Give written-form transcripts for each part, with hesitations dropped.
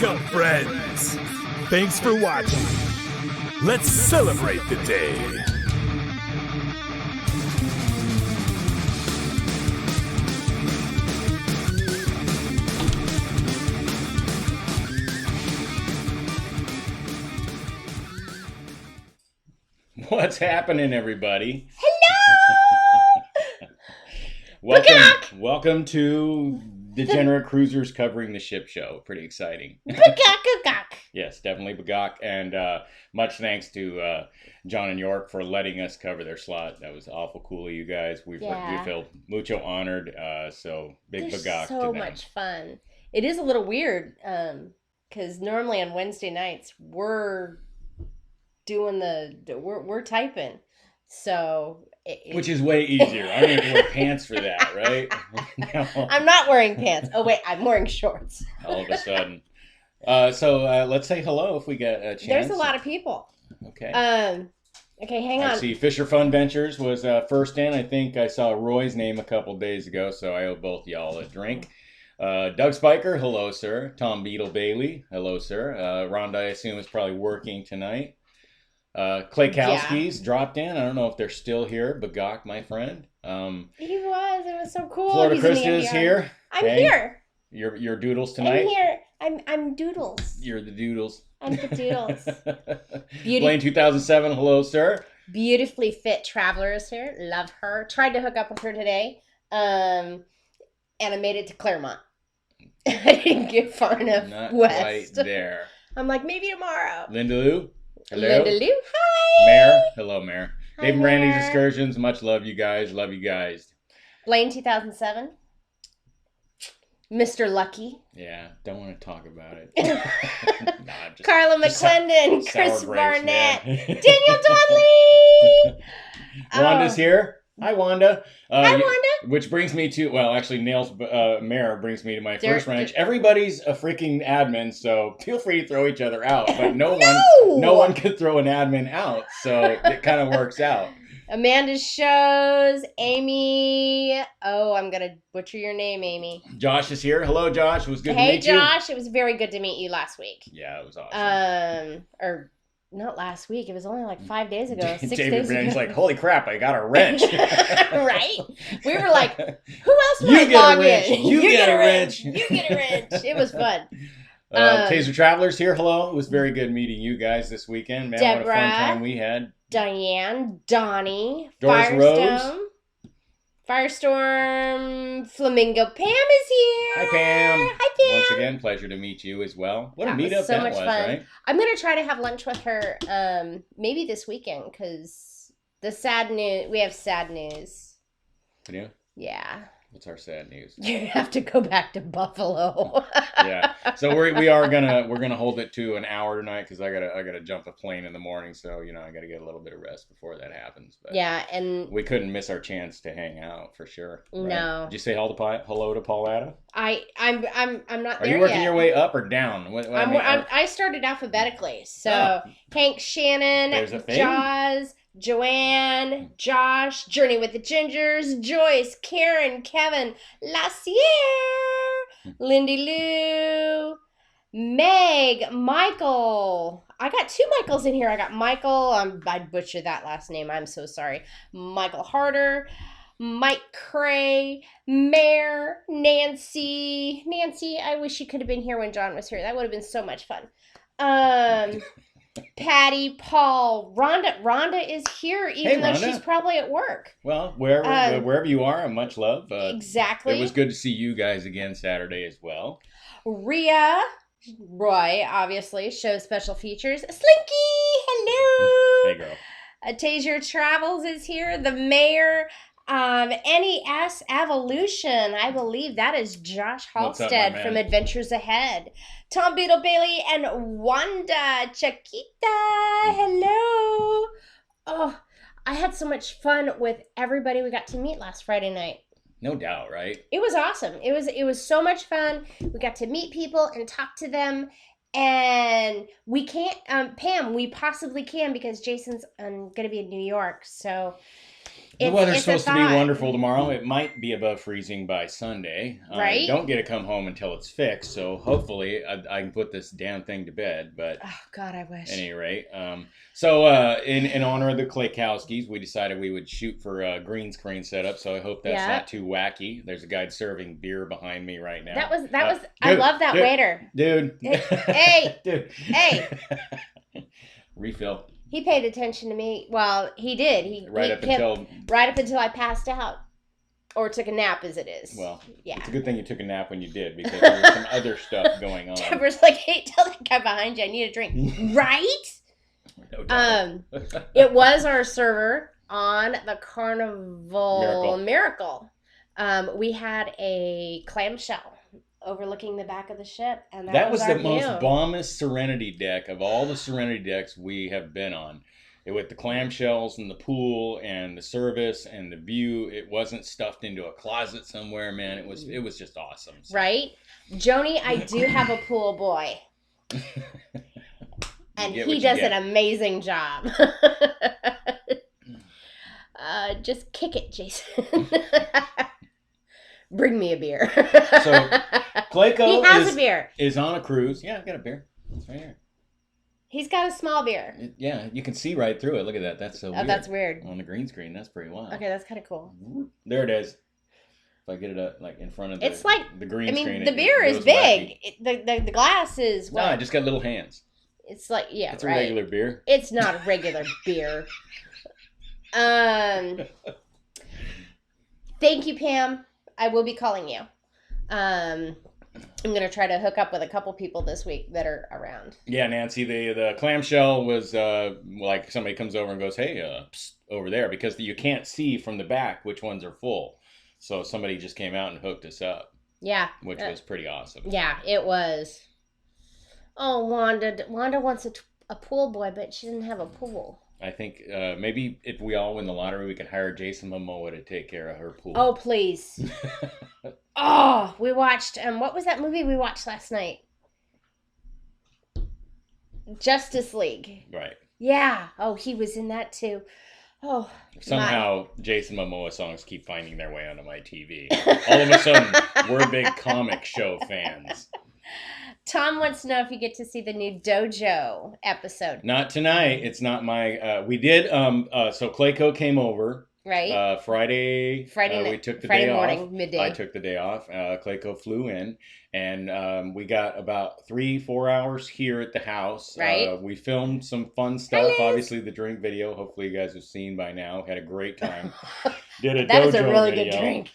Wake up, friends! Thanks for watching. Let's celebrate the day. What's happening, everybody? Hello! Welcome to Degenerate Cruisers covering the ship show. Pretty exciting. Bagak. Yes, definitely Bagak. And much thanks to John and York for letting us cover their slot. That was awful cool of you guys. We feel mucho honored. So big Bagak to them. So much fun. It is a little weird because normally on Wednesday nights we're doing we're typing. So... Which is way easier. I don't even have to wear pants for that, right? No. I'm not wearing pants. Oh, wait, I'm wearing shorts. All of a sudden. So let's say hello if we get a chance. There's a lot of people. Okay. Okay, hang on. I see Fisher Fun Ventures was first in. I think I saw Roy's name a couple days ago, so I owe both y'all a drink. Doug Spiker, hello, sir. Tom Beetle Bailey, hello, sir. Rhonda, I assume, is probably working tonight. Clay Kowski's dropped in. I don't know if they're still here. Bagak, my friend. He was. It was so cool. Florida Krista is here. I'm here. You're Doodles tonight. I'm here. I'm Doodles. You're the Doodles. I'm the Doodles. Blaine 2007. Hello, sir. Beautifully fit traveler is here. Love her. Tried to hook up with her today. And I made it to Claremont. I didn't get far enough Not west. Right there. I'm like, maybe tomorrow. Linda Lou. Hello. Linda Lou, hi. Mayor. Hello, Mayor. Hi, Dave and Randy's Mayor. Excursions. Much love, you guys. Love you guys. Blaine 2007. Mr. Lucky. Yeah, don't want to talk about it. Carla McClendon. sour Chris grapes, Barnett. man. Daniel Donnelly. Wanda's here. Hi, Wanda. Hi, Wanda. Which brings me to, well, actually, Nail's Mayor brings me to my first ranch. Everybody's a freaking admin, so feel free to throw each other out. But no one could throw an admin out, so it kind of works out. Amanda's shows. Amy. Oh, I'm going to butcher your name, Amy. Josh is here. Hello, Josh. It was good to meet you. Hey, Josh. It was very good to meet you last week. Yeah, it was awesome. Or not last week. It was only like 5 days ago. 6 days David ago. Brandon's like, holy crap, I got a wrench. Right? We were like, who else might log in? You get a wrench. You get a wrench. It was fun. Taser Travelers here. Hello. It was very good meeting you guys this weekend. Man, Deborah, what a fun time we had. Diane, Donnie, Doris Firestorm, Flamingo Pam is here. Hi, Pam. Hi, Pam. Once again, pleasure to meet you as well. What a meetup so that much was, fun. right? I'm going to try to have lunch with her maybe this weekend because we have sad news. Yeah? Yeah. What's our sad news? You have to go back to Buffalo. Yeah. So we're gonna hold it to an hour tonight because I gotta jump a plane in the morning. So I gotta get a little bit of rest before that happens. But yeah, and we couldn't miss our chance to hang out for sure. Right? No. Did you say hello to Pauletta? I'm not there yet. Are you working your way up or down? I started alphabetically. So Hank, Shannon, Jaws, Joanne, Josh, Journey with the Gingers, Joyce, Karen, Kevin, Lassier, Lindy Lou, Meg, Michael. I got 2 Michaels in here. I got Michael. I butchered that last name. I'm so sorry. Michael Harder, Mike Cray, Mare, Nancy. Nancy, I wish you could have been here when John was here. That would have been so much fun. Patty, Paul, Rhonda is here, even though she's probably at work. Well, wherever you are, much love. Exactly. It was good to see you guys again Saturday as well. Roy, obviously, shows special features. Slinky, hello. Hey, girl. Taser Travels is here. The mayor. NES Evolution, I believe that is Josh Halstead from Adventures Ahead. Tom Beetle Bailey and Wanda Chiquita. Hello. Oh, I had so much fun with everybody we got to meet last Friday night. No doubt, right? It was awesome. It was so much fun. We got to meet people and talk to them. And we can't, Pam, we possibly can because Jason's going to be in New York. So The weather's supposed to be wonderful tomorrow. It might be above freezing by Sunday. Right? I don't get to come home until it's fixed, so hopefully I can put this damn thing to bed. But oh God, I wish. At any rate, in honor of the Klaykowskis, we decided we would shoot for a green screen setup. So I hope that's not too wacky. There's a guy serving beer behind me right now. That was. Dude, I love that waiter. Dude. Hey. Dude. Hey. Refill. He paid attention to me. Well, he did. Right up until I passed out. Or took a nap, as it is. Well, yeah. It's a good thing you took a nap when you did, because there was some other stuff going on. Trevor's like, hey, tell that guy behind you I need a drink. Right? No doubt. It was our server on the Carnival Miracle. We had a clamshell overlooking the back of the ship, and that was the most bombest Serenity deck of all the Serenity decks we have been on. With the clamshells and the pool and the service and the view, it wasn't stuffed into a closet somewhere, man. It was just awesome. So. Right, Joni, I do have a pool boy, and he does an amazing job. Just kick it, Jason. Bring me a beer. So, Clayco is on a cruise. Yeah, I've got a beer. It's right here. He's got a small beer. Yeah, you can see right through it. Look at that. That's so weird. That's weird. On the green screen, that's pretty wild. Okay, that's kind of cool. There it is. If I get it up like in front of the, it's like, the green screen. I mean, the beer is big. The glass is what? No, I just got little hands. It's like, yeah, it's a regular beer. It's not a regular beer. Thank you, Pam. I will be calling you. I'm going to try to hook up with a couple people this week that are around. Yeah, Nancy, the clamshell was like somebody comes over and goes, hey, psst, over there, because you can't see from the back which ones are full. So somebody just came out and hooked us up. Yeah. Which was pretty awesome. Yeah, it was. Oh, Wanda wants a pool boy, but she doesn't have a pool. I think maybe if we all win the lottery, we could hire Jason Momoa to take care of her pool. Oh, please. Oh, we watched, what was that movie we watched last night? Justice League. Right. Yeah. Oh, he was in that too. Oh. Somehow Jason Momoa songs keep finding their way onto my TV. All of a sudden, we're big comic show fans. Tom wants to know if you get to see the new Dojo episode. Not tonight. It's not my. We did. So Clayco came over. Right. Friday we took the day morning, off. Midday. I took the day off. Clayco flew in, and we got about 3-4 hours here at the house. Right. We filmed some fun stuff. Obviously, the drink video. Hopefully, you guys have seen by now. Had a great time. Did a that Dojo is a really video. good drink.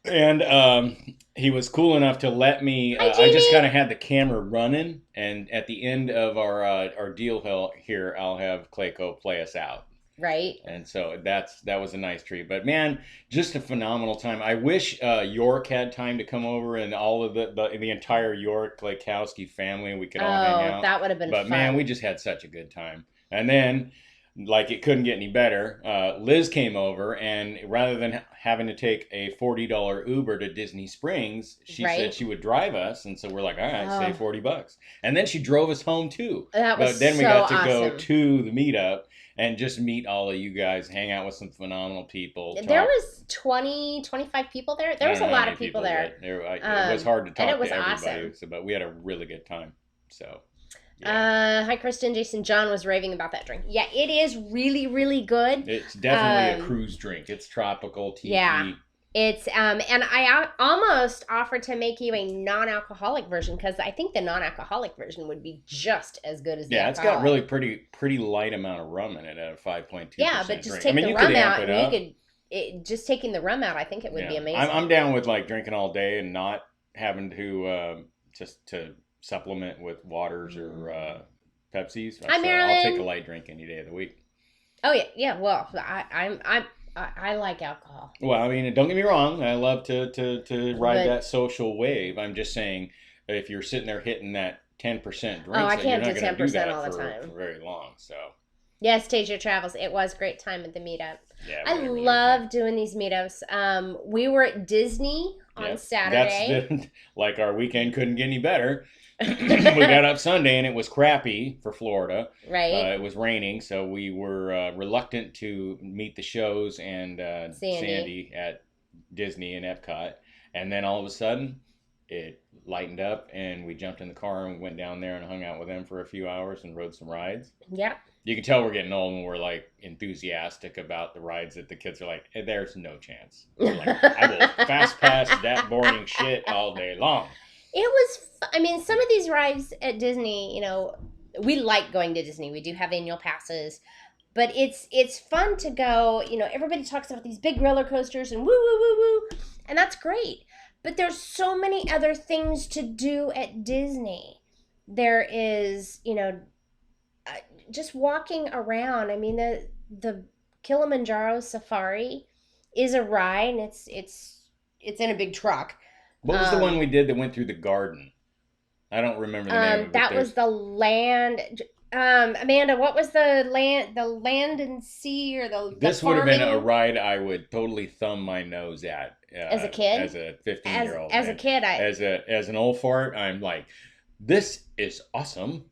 And he was cool enough to let me. I just kind of had the camera running, and at the end of our deal here, I'll have Clayco play us out. Right. And so that was a nice treat. But man, just a phenomenal time. I wish York had time to come over, and all of the entire York Klaykowski family. We could all hang out. That would have been fun. But man, we just had such a good time. And then, like, it couldn't get any better. Liz came over, and rather than having to take a $40 Uber to Disney Springs, she said she would drive us. And so we're like, all right, save $40. And then she drove us home too. But then we got to go to the meetup and just meet all of you guys, hang out with some phenomenal people. There was 20, 25 people there. There was a lot of people there. It was hard to talk to everybody, awesome. But we had a really good time. So. Yeah. Hi, Kristen, Jason. John was raving about that drink. Yeah, it is really, really good. It's definitely a cruise drink. It's tropical tea. Yeah. It's and I almost offered to make you a non-alcoholic version, because I think the non-alcoholic version would be just as good as the alcoholic. It's got really pretty light amount of rum in it at a 5.2%. Yeah, but just take the rum out, and just taking the rum out, I think it would be amazing. I'm down with like drinking all day and not having to just to supplement with waters or Pepsis. Hi, Marilyn. I'll take a light drink any day of the week. Oh yeah. Well, I like alcohol. Well, I mean, don't get me wrong. I love to ride that social wave. I'm just saying, if you're sitting there hitting that 10% drinks, I can't do 10% all the time for very long. So. Yes, Tasia Travels. It was a great time at the meetup. Yeah, I love doing these meetups. We were at Disney on Saturday. That's like our weekend couldn't get any better. We got up Sunday and it was crappy for Florida. Right. It was raining, so we were reluctant to meet the shows and Sandy at Disney and Epcot. And then all of a sudden, it lightened up and we jumped in the car and went down there and hung out with them for a few hours and rode some rides. Yeah. You can tell we're getting old when we're like enthusiastic about the rides that the kids are like, hey, there's no chance. We're like, I will fast pass that boring shit all day long. It was, I mean, some of these rides at Disney, you know, we like going to Disney. We do have annual passes, but it's fun to go. You know, everybody talks about these big roller coasters and woo, woo, woo, woo. And that's great. But there's so many other things to do at Disney. There is, you know, just walking around. I mean, the Kilimanjaro Safari is a ride, and it's in a big truck. What was the one we did that went through the garden? I don't remember the name of it. That was the land. Amanda, what was the land and sea or the This farming? would have been a ride I would totally thumb my nose at as a kid, as a 15-year-old. As a kid, as an old fart, I'm like, this is awesome.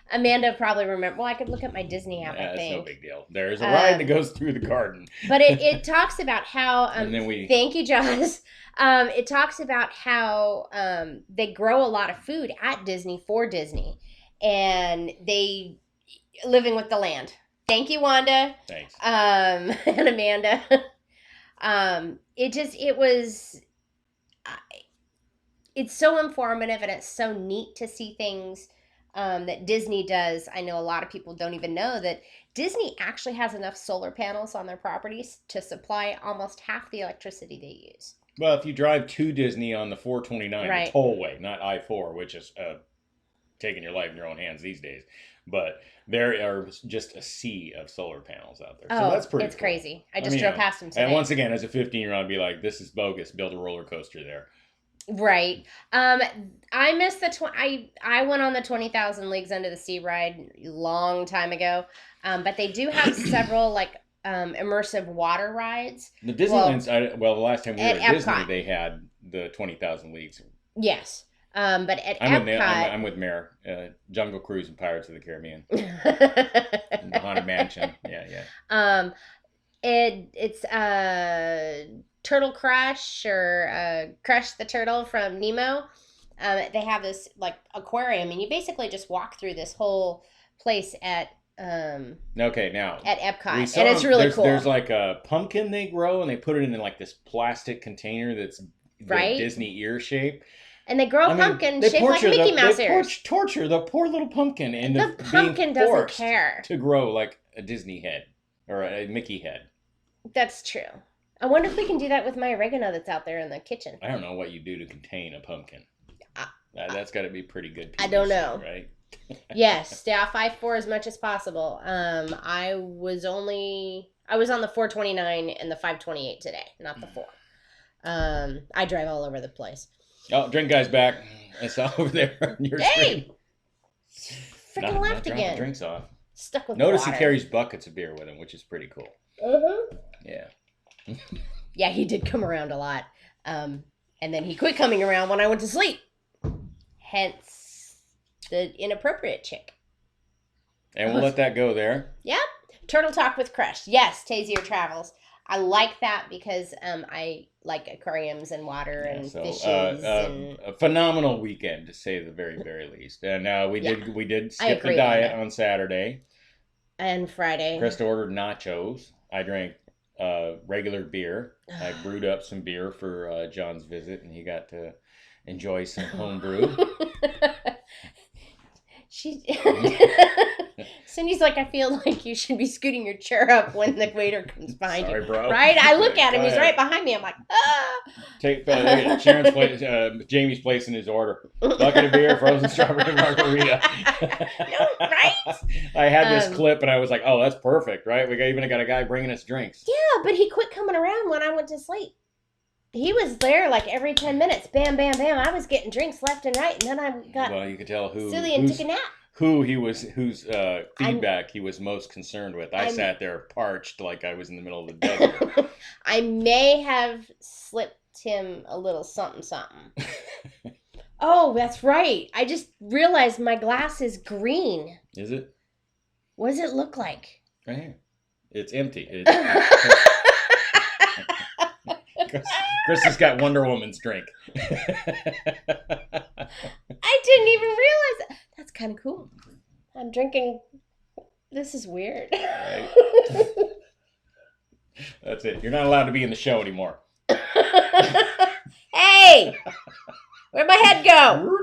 Amanda probably remember. Well, I could look at my Disney app. I think it's no big deal. There's a ride that goes through the garden. But it talks about how. And then thank you, Jaws. It talks about how they grow a lot of food at Disney for Disney, and they living with the land. Thank you, Wanda. Thanks. And Amanda. It's so informative, and it's so neat to see things that Disney does. I know a lot of people don't even know that Disney actually has enough solar panels on their properties to supply almost half the electricity they use. Well, if you drive to Disney on the 429 right. tollway, not I-4, which is taking your life in your own hands these days, but there are just a sea of solar panels out there. So that's pretty cool. Crazy. I just drove past them today. And once again, as a 15-year-old, I'd be like, this is bogus. Build a roller coaster there. Right. I missed I went on the 20,000 Leagues Under the Sea ride a long time ago. But they do have several like immersive water rides. The Disneyland's the last time we were at Epcot. Disney, they had the 20,000 Leagues. Yes. But at Epcot, I'm with Mayor. Jungle Cruise and Pirates of the Caribbean. The Haunted Mansion. Yeah. It's Turtle Crush or Crush the Turtle from Nemo. They have this like aquarium, and you basically just walk through this whole place at okay, now at Epcot, and it's really cool. There's like a pumpkin they grow, and they put it in like this plastic container that's right? Disney ear shape. And they grow a pumpkin shaped like Mickey Mouse ears. Torture the poor little pumpkin into the pumpkin being doesn't care to grow like a Disney head or a Mickey head. That's true. I wonder if we can do that with my oregano that's out there in the kitchen. I don't know what you do to contain a pumpkin. That's got to be pretty good. I don't know. Right? Yes, stay off I-4 as much as possible. I was on the 429 and the 528 today, not the 4. I drive all over the place. Oh, drink guy's back. I saw over there on your screen. Freaking left again. Drinks off. Stuck with Notice water. He carries buckets of beer with him, which is pretty cool. Yeah. Yeah, he did come around a lot. And then he quit coming around when I went to sleep. Hence the inappropriate chick. And we'll let that go there. Yep. Turtle Talk with Crush. Yes, Tazier Travels. I like that because I like aquariums and water and fishes. A phenomenal weekend, to say the very, very least. And we did skip the diet on Saturday. And Friday. Krista ordered nachos. I drank regular beer. I brewed up some beer for John's visit, and he got to enjoy some home brew. Cindy's like, I feel like you should be scooting your chair up when the waiter comes behind you. Bro. Right? I look at him. He's right behind me. I'm like, ah. Take Sharon's place, Jamie's placing his order. Bucket of beer, frozen strawberry margarita. No, right? I had this clip, and I was like, oh, that's perfect, right? We even got a guy bringing us drinks. Yeah, but he quit coming around when I went to sleep. He was there like every 10 minutes. Bam, bam, bam. I was getting drinks left and right, and then I got you could tell silly and took a nap. Whose feedback he was most concerned with. I sat there parched like I was in the middle of the desert. I may have slipped him a little something. Oh, that's right. I just realized my glass is green. Is it? What does it look like? Right here. It's empty. Chris has got Wonder Woman's drink. I didn't even realize that. That's kind of cool. I'm drinking. This is weird. Right. That's it. You're not allowed to be in the show anymore. Hey! Where'd my head go?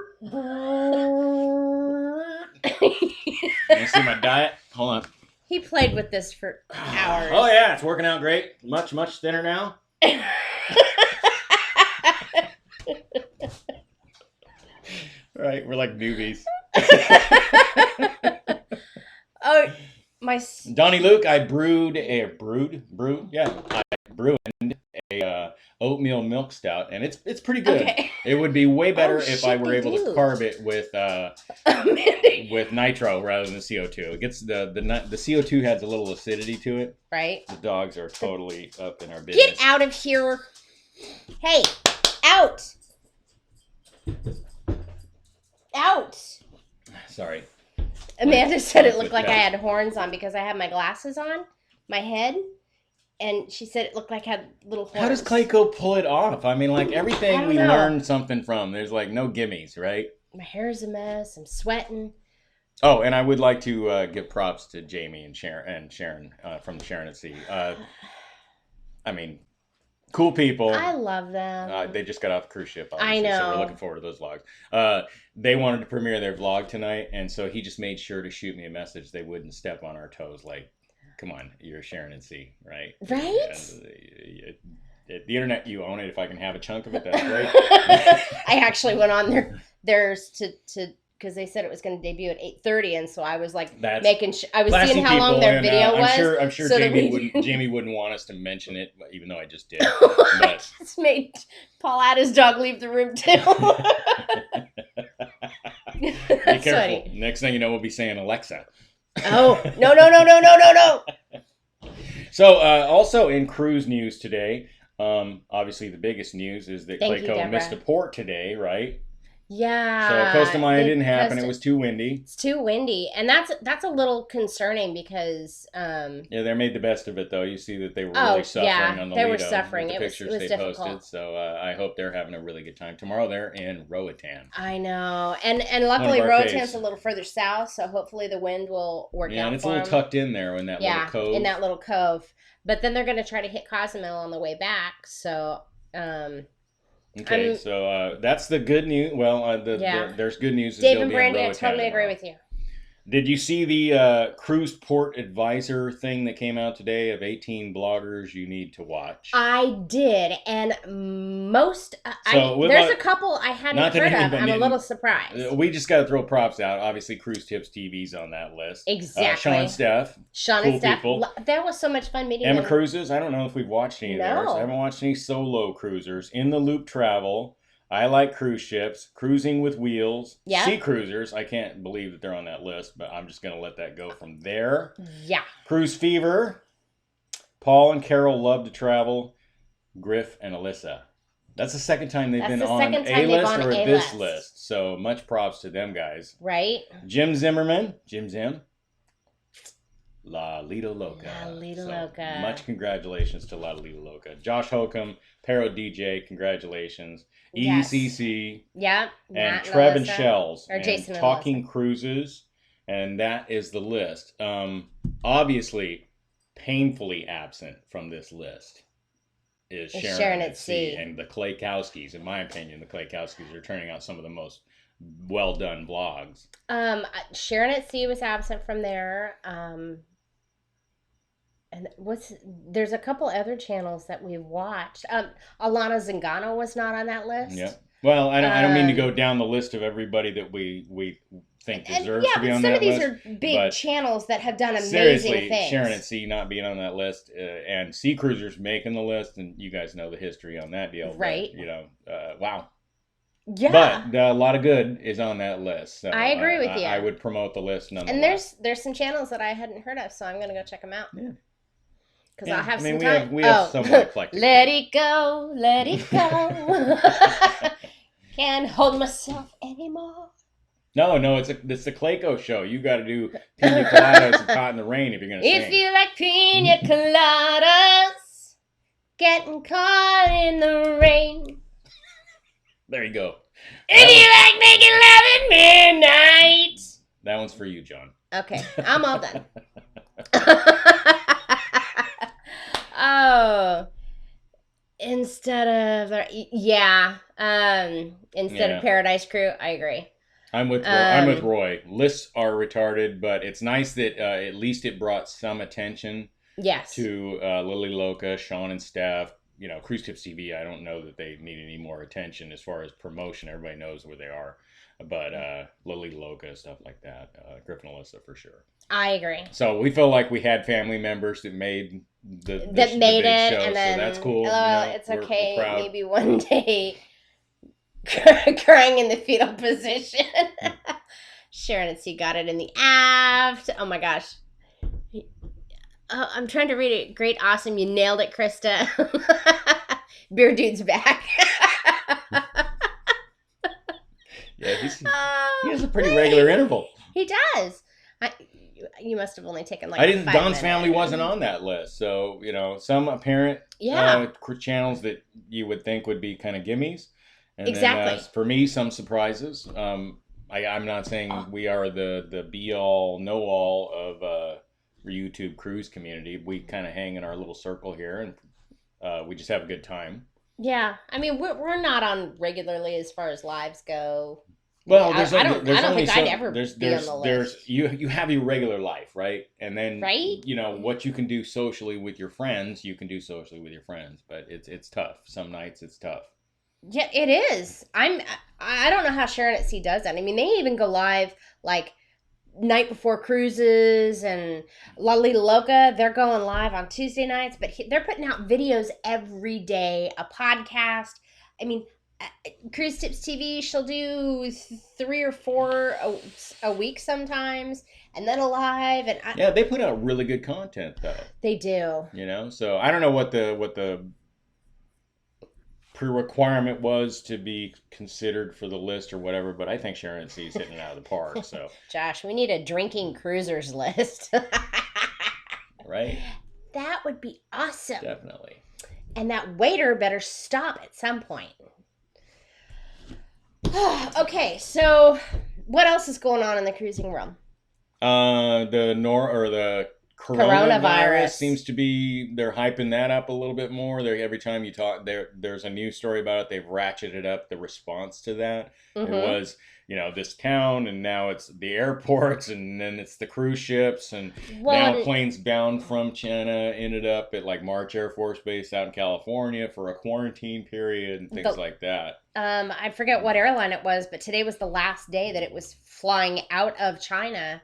You see my diet? Hold on. He played with this for hours. Oh yeah, it's working out great. Much thinner now. Right, we're like newbies. Oh, my... Donnie Luke, I brewed a oatmeal milk stout, and it's pretty good. Okay. It would be way better if I were able to carb it with nitro rather than CO2. It gets the CO2 has a little acidity to it. Right. The dogs are totally up in our business. Get out of here! Hey, out! Out! Sorry. Amanda said it looked like I had horns on because I had my glasses on, my head, and she said it looked like I had little horns. How does Clayco pull it off? I mean, like everything we learned something from. There's like no gimmies, right? My hair's a mess. I'm sweating. Oh, and I would like to give props to Jamie and Sharon from the Sharon at Sea. I mean, cool people. I love them. They just got off the cruise ship, obviously, I know. So we're looking forward to those vlogs. They wanted to premiere their vlog tonight, and so he just made sure to shoot me a message they wouldn't step on our toes. Like, come on, you're Sharon at Sea, right? Right? The internet, you own it. If I can have a chunk of it, that's great. I actually went on theirs to because they said it was going to debut at 8:30, and so I was like I was seeing how long their video was. I'm sure so Jamie wouldn't want us to mention it, even though I just did. But just made Paul had his dog leave the room too. Be careful. Funny. Next thing you know, we'll be saying Alexa. Oh, no. So, also in cruise news today, obviously the biggest news is that Clayco missed a port today, right? Yeah. So Costa Maya didn't happen. It was too windy. It's too windy, and that's a little concerning because yeah, they made the best of it though. You see that they were really suffering on the they were suffering. The pictures it was they difficult. posted. So I hope they're having a really good time tomorrow. They're in Roatan. I know, and luckily Roatan's a little further south, so hopefully the wind will work out. Yeah, and it's for a little tucked in there in that little cove. In that little cove. But then they're going to try to hit Cozumel on the way back. So. Okay, so that's the good news. Well, there's good news. Dave and Brandy, I totally agree with you. Did you see the cruise port advisor thing that came out today of 18 bloggers you need to watch? I did, and there's a couple I hadn't heard of. I'm a little surprised. We just got to throw props out. Obviously, Cruise Tips TV's on that list. Exactly. Sean and Steph. People. That was so much fun meeting Emma them. Cruises. I don't know if we've watched any of theirs. I haven't watched any solo cruisers. In the Loop Travel. I like cruise ships, Cruising with Wheels, Sea Cruisers. I can't believe that they're on that list, but I'm just going to let that go from there. Yeah. Cruise Fever, Paul and Carol Love to Travel, Griff and Alyssa. That's the second time they've been on a list or this list. So much props to them guys. Right. Jim Zimmerman, Jim Zim. La Lido Loca. La Lido Loca. Much congratulations to La Lido Loca. Josh Holcomb, Pero DJ, congratulations. Yes. ECC. Yeah. And Trev and Shells. Or Jason and Talking Melissa. Cruises. And that is the list. Obviously, painfully absent from this list is Sharon at Sea. And the Claykowskis. In my opinion, the Claykowskis are turning out some of the most well done vlogs. Sharon at Sea was absent from there. And there's a couple other channels that we've watched. Alana Zingano was not on that list. Yeah. Well, I don't mean to go down the list of everybody that we think deserves to be on that list. Some of these are big channels that have done amazing seriously, things. Sharon at Sea not being on that list, and Sea Cruisers making the list, and you guys know the history on that deal. Right. But, wow. Yeah. But a lot of good is on that list. So I agree with you. I would promote the list nonetheless. And there's some channels that I hadn't heard of, so I'm going to go check them out. Yeah. Because I'll have some time. We have somewhat eclectic. Let it go, let it go. Can't hold myself anymore. No, it's the Clayco show. You got to do Pina Coladas and Caught in the Rain if you're going to sing. If you like pina coladas, getting caught in the rain. There you go. If you like making love at midnight. That one's for you, John. Okay, I'm all done. Oh, instead of Paradise Crew, I agree. I'm with Roy. Lists are retarded, but it's nice that at least it brought some attention. Yes. To Lily Loca, Sean and Steph. You know, Cruise Tips TV. I don't know that they need any more attention as far as promotion. Everybody knows where they are, but Lily Loca, stuff like that. Griffin Alyssa for sure. I agree. So we feel like we had family members that made the it, show, and then so that's cool. It's okay. We're maybe one day. Crying in the fetal position. Sharon and C got it in the aft. Oh my gosh. I'm trying to read it. Great, awesome. You nailed it, Krista. Beer Dude's back. Yeah, he has a pretty regular interval. He does. You must have only taken like. I didn't. Don's family wasn't on that list, so some apparent channels that you would think would be kind of gimmies. And exactly. Then, for me, some surprises. I'm not saying we are the be all know all of YouTube cruise community. We kind of hang in our little circle here, and we just have a good time. Yeah, I mean we're not on regularly as far as lives go. Well, I don't think I'd ever be on the list. You have your regular life, right? And then right? What you can do socially with your friends, you can do socially with your friends, but it's tough. Some nights it's tough. Yeah, it is. I don't know how Sharon at Sea does that. I mean, they even go live like night before cruises, and Lolita Loca, they're going live on Tuesday nights, but they're putting out videos every day, a podcast. I mean, Cruise Tips TV, she'll do 3 or 4 a week sometimes, and then a live. And they put out really good content though. They do. So I don't know what the pre-requirement was to be considered for the list or whatever, but I think Sharon C's hitting it out of the park. So Josh, we need a drinking cruisers list. Right? That would be awesome. Definitely. And that waiter better stop at some point. Okay, so what else is going on in the cruising realm? The coronavirus seems to be, they're hyping that up a little bit more. Every time you talk, there's a news story about it. They've ratcheted up the response to that. Mm-hmm. It was, this town, and now it's the airports, and then it's the cruise ships, and now planes bound from China ended up at like March Air Force Base out in California for a quarantine period and things like that. I forget what airline it was, but today was the last day that it was flying out of China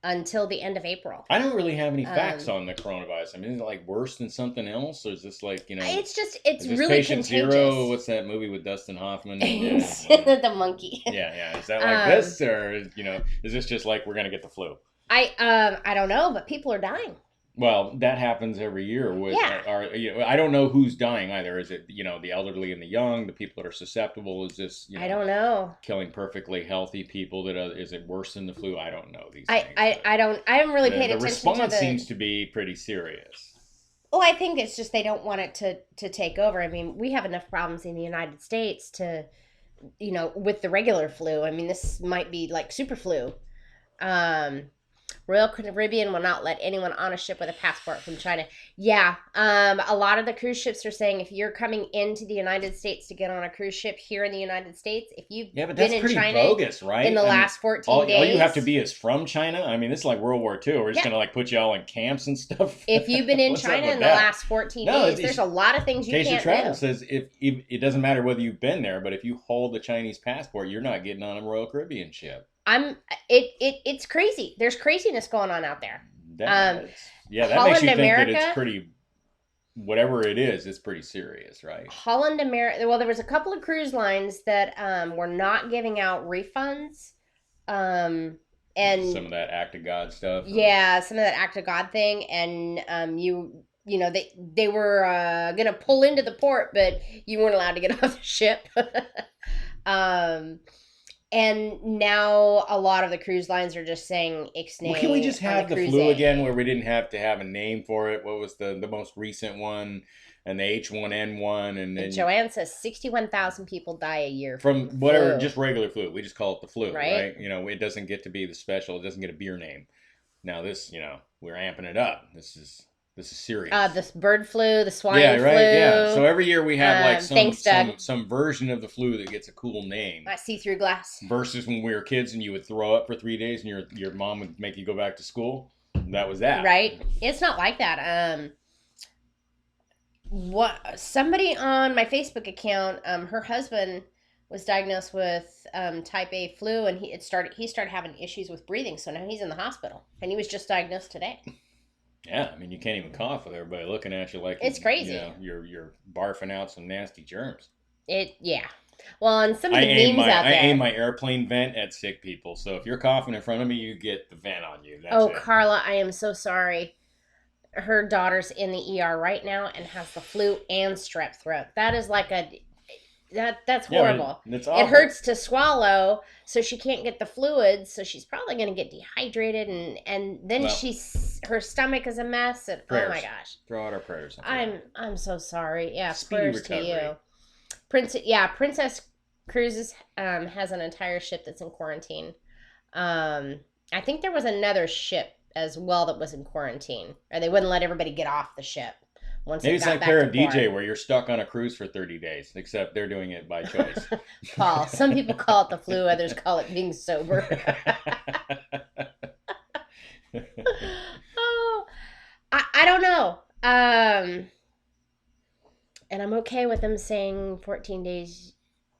until the end of April. I don't really have any facts on the coronavirus. I mean, is it like worse than something else, or is this like it's really Patient contagious. Zero? What's that movie with Dustin Hoffman? The monkey. Yeah. Is that like this, or is this just like we're gonna get the flu? I don't know, but people are dying. Well, that happens every year. I don't know who's dying either. Is it the elderly and the young, the people that are susceptible? Is this I don't know, killing perfectly healthy people? Is it worse than the flu? I don't know these things. I haven't really paid attention. The response seems to be pretty serious. Well, I think it's just they don't want it to take over. I mean, we have enough problems in the United States to, with the regular flu. I mean, this might be like super flu. Royal Caribbean will not let anyone on a ship with a passport from China. Yeah, a lot of the cruise ships are saying if you're coming into the United States to get on a cruise ship here in the United States, if you've been in China bogus, right? in the last 14 days. All you have to be is from China? I mean, this is like World War II. We're just going to like put you all in camps and stuff? If you've been in China in the last 14 days, there's a lot of things you can't do. Case of Travel says if it doesn't matter whether you've been there, but if you hold a Chinese passport, you're not getting on a Royal Caribbean ship. It's crazy. There's craziness going on out there. That makes you think that it's pretty, whatever it is, it's pretty serious, right? Holland America. Well, there was a couple of cruise lines that were not giving out refunds, and some of that act of God stuff. Yeah, some of that act of God thing, and they were gonna pull into the port, but you weren't allowed to get off the ship. And now a lot of the cruise lines are just saying ixnay. Well, can we just have the flu aid. again where we didn't have to have a name for it? What was the most recent one? And the H1N1, and then Joanne says 61,000 people die a year from whatever, flu. Just regular flu. We just call it the flu, right? You know, it doesn't get to be the special. It doesn't get a beer name. Now this, you know, we're amping it up. This is serious. This bird flu, the swine flu. Yeah. So every year we have like some version of the flu that gets a cool name. See-through glass. Versus when we were kids and you would throw up for 3 days and your mom would make you go back to school. That was that. Right. It's not like that. Somebody on my Facebook account, her husband was diagnosed with type A flu, and he started having issues with breathing. So now he's in the hospital, and he was just diagnosed today. Yeah, I mean, you can't even cough with everybody looking at you like it's crazy. You know, you're barfing out some nasty germs. Yeah. Well, and some of the memes out there. I aim my airplane vent at sick people. So if you're coughing in front of me, you get the vent on you. That's it. Carla, I am so sorry. Her daughter's in the ER right now and has the flu and strep throat. That is like that's horrible. It's awful. It hurts to swallow, so she can't get the fluids, so she's probably going to get dehydrated, and then her stomach is a mess. And prayers. Oh my gosh! Throw out our prayers. I'm so sorry. Yeah, speedy prayers recovery. to you. Princess Cruises has an entire ship that's in quarantine. I think there was another ship as well that was in quarantine, or they wouldn't let everybody get off the ship. Maybe it's like Para DJ where you're stuck on a cruise for 30 days, except they're doing it by choice. Paul, some people call it the flu, others call it being sober. I don't know. And I'm okay with them saying 14 days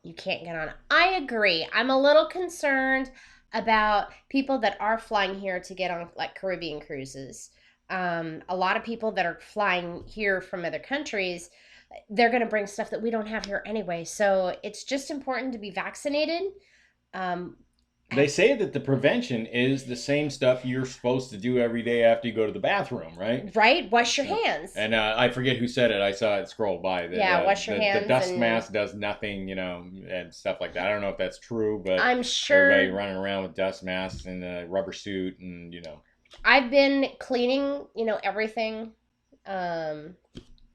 you can't get on. I agree. I'm a little concerned about people that are flying here to get on like Caribbean cruises. A lot of people that are flying here from other countries, they're going to bring stuff that we don't have here anyway. So it's just important to be vaccinated. They say that the prevention is the same stuff you're supposed to do every day after you go to the bathroom, right? Right. Wash your hands. And I forget who said it. I saw it scroll by. That, wash your hands. The dust mask does nothing, you know, and stuff like that. I don't know if that's true, but I'm sure everybody running around with dust masks and a rubber suit and, you know. I've been cleaning, you know, everything.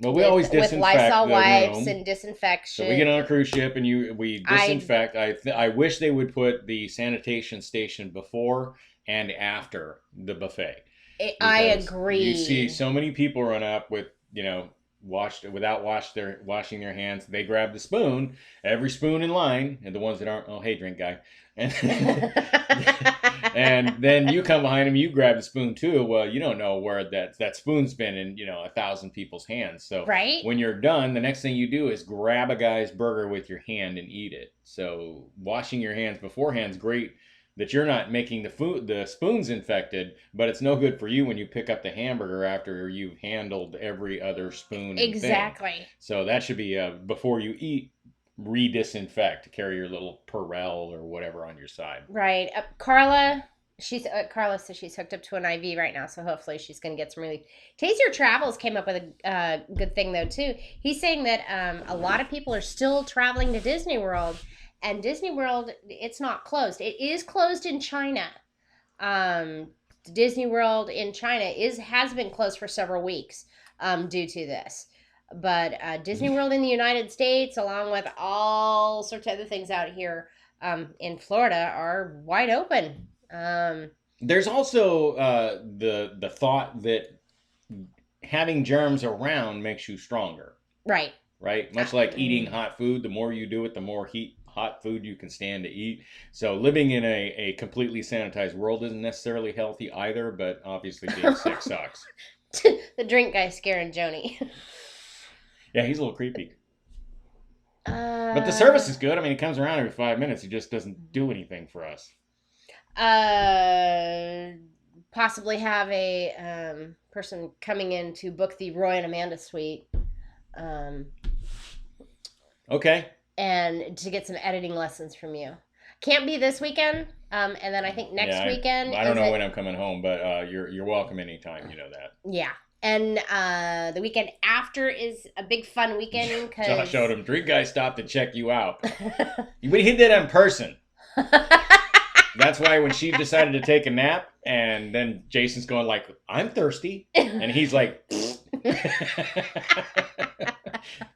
Well, we always disinfect with Lysol the wipes room. And disinfection. So we get on a cruise ship and we disinfect. I wish they would put the sanitation station before and after the buffet. I agree. You see so many people run up with, you know, washing their hands. They grab the spoon, every spoon in line, and the ones that aren't, oh, hey, drink guy. And then you come behind them, you grab the spoon too. Well, you don't know where that spoon's been in, you know, 1,000 people's hands. So right? When you're done, the next thing you do is grab a guy's burger with your hand and eat it. So washing your hands beforehand is great. That you're not making the spoons infected, but it's no good for you when you pick up the hamburger after you've handled every other spoon. Exactly. Thing. So that should be before you eat. Re-disinfect. Carry your little Perel or whatever on your side. Right. Carla says she's hooked up to an IV right now, so hopefully she's going to get some relief. Taser Travels came up with a good thing, though, too. He's saying that a lot of people are still traveling to Disney World, and Disney World, it's not closed. It is closed in China. Disney World in China has been closed for several weeks due to this. But Disney World in the United States, along with all sorts of other things out here in Florida, are wide open. There's also the thought that having germs around makes you stronger. Right. Right? Much like eating hot food, the more you do it, the more hot food you can stand to eat. So living in a completely sanitized world isn't necessarily healthy either, but obviously being sick sucks. The drink guy scaring Joni. Yeah, he's a little creepy. But the service is good. I mean, he comes around every 5 minutes. He just doesn't do anything for us. Possibly have a person coming in to book the Roy and Amanda suite. Okay. And to get some editing lessons from you. Can't be this weekend. And then I think next weekend. I don't know when I'm coming home, but you're welcome anytime. You know that. Yeah. And the weekend after is a big fun weekend because Josh showed him. Drink guy stopped to check you out. But he did that in person. That's why when she decided to take a nap, and then Jason's going like, "I'm thirsty," and he's like,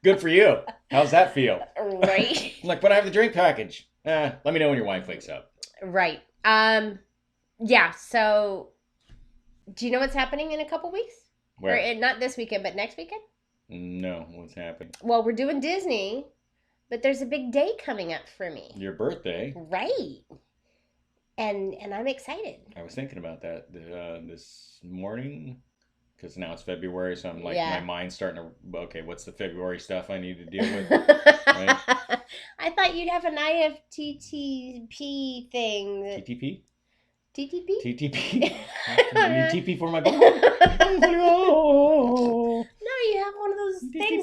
"Good for you. How's that feel?" Right. I'm like, "But I have the drink package. Let me know when your wife wakes up." Right. Yeah. So, do you know what's happening in a couple weeks? Where? Or not this weekend, but next weekend? No, what's happening? Well, we're doing Disney, but there's a big day coming up for me. Your birthday. Right. And I'm excited. I was thinking about that this morning because now it's February, so I'm like, my mind's starting to, okay, what's the February stuff I need to deal with? Right? I thought you'd have an IFTTP thing. TTP? TTP? TTP? TP for my body? No, you have one of those things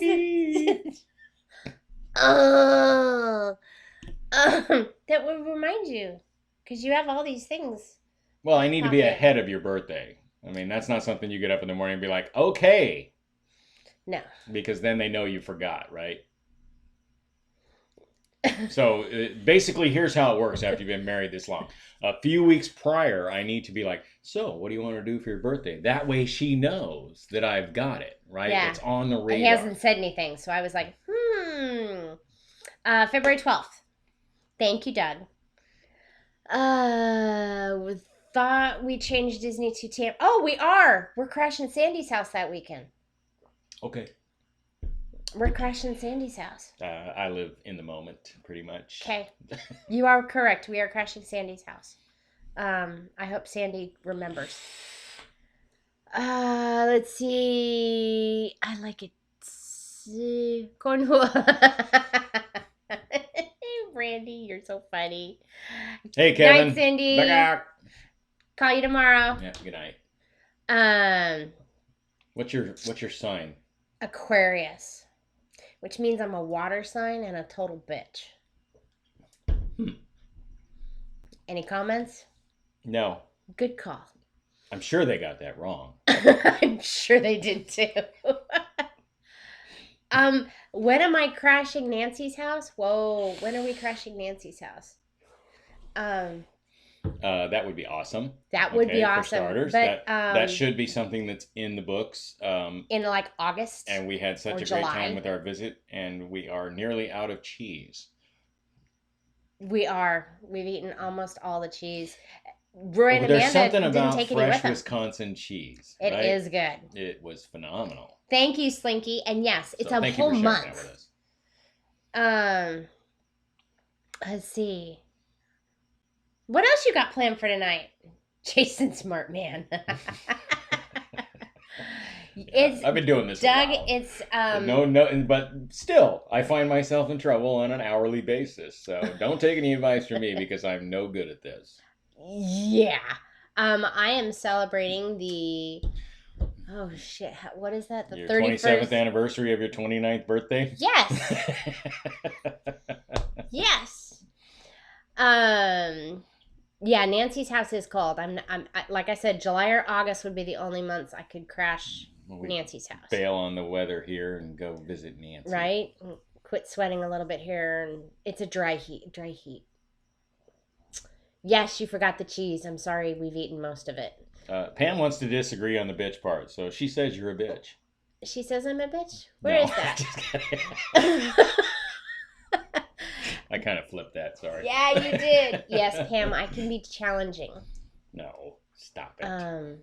that would remind you. Because you have all these things. Well, I need to be ahead of your birthday. I mean, that's not something you get up in the morning and be like, okay. No. Because then they know you forgot, right? So basically, here's how it works after you've been married this long. A few weeks prior, I need to be like, so what do you want to do for your birthday? That way she knows that I've got it, right? Yeah. It's on the radar. He hasn't said anything, so I was like, February 12th. Thank you, Doug. We thought we changed Disney to Tampa. Oh, we are. We're crashing Sandy's house that weekend. Okay. We're crashing Sandy's house. I live in the moment, pretty much. Okay. You are correct. We are crashing Sandy's house. I hope Sandy remembers. Let's see. I like it. Cornhole. Brandy, you're so funny. Hey, Kevin. Night, Cindy. Call you tomorrow. Yeah, good night. What's your sign? Aquarius, which means I'm a water sign and a total bitch. Any comments? No. Good call. I'm sure they got that wrong. I'm sure they did too. When am I crashing Nancy's house? Whoa, when are we crashing Nancy's house? That would be awesome. That would be awesome. For starters, but that should be something that's in the books. In like August. And we had such a great time with our visit, and we are nearly out of cheese. We are. We've eaten almost all the cheese. Roy and there's Amanda something didn't about take any with fresh them. Wisconsin cheese. It right? is good. It was phenomenal. Thank you, Slinky. And yes, it's a thank whole you for sharing month. That with us. Let's see. What else you got planned for tonight? Jason, smart man. I've been doing this. Doug, a while. it's no, but still, I find myself in trouble on an hourly basis. So don't take any advice from me because I'm no good at this. Yeah. I am celebrating the. Oh shit! What is that? The your 27th anniversary of your 29th birthday. Yes. Yes. Yeah, Nancy's house is cold. I'm like I said, July or August would be the only months I could crash Nancy's house. Bail on the weather here and go visit Nancy. Right? Quit sweating a little bit here, and it's a dry heat. Yes, you forgot the cheese. I'm sorry, we've eaten most of it. Pam wants to disagree on the bitch part, so she says you're a bitch. She says I'm a bitch? Where is that? Just kidding. I kind of flipped that, sorry. Yeah, you did. Yes, Pam, I can be challenging. No, stop it.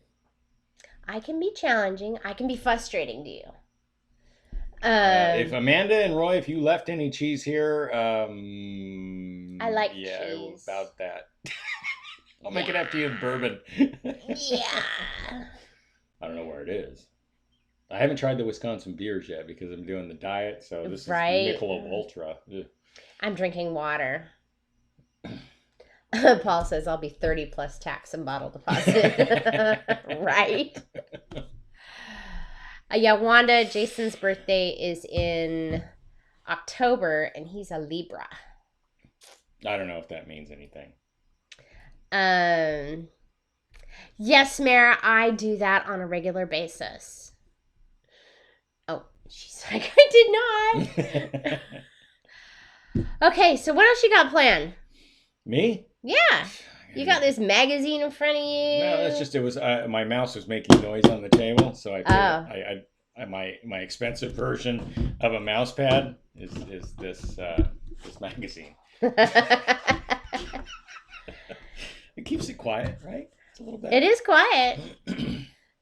I can be challenging. I can be frustrating to you. If Amanda and Roy, if you left any cheese here, I like cheese. About that. I'll make it after you in bourbon. Yeah. I don't know where it is. I haven't tried the Wisconsin beers yet because I'm doing the diet, so this is Michelob Ultra. Ugh. I'm drinking water. Paul says I'll be 30 plus tax and bottle deposit. Right? Yeah, Wanda, Jason's birthday is in October, and he's a Libra. I don't know if that means anything. Yes, Mara, I do that on a regular basis. She's like, I did not. Okay, so what else you got planned? Me? Yeah. You got this magazine in front of you. No, that's just, it was, my mouse was making noise on the table, so my expensive version of a mouse pad is this magazine. It keeps it quiet, right? It's a little bit. It is quiet.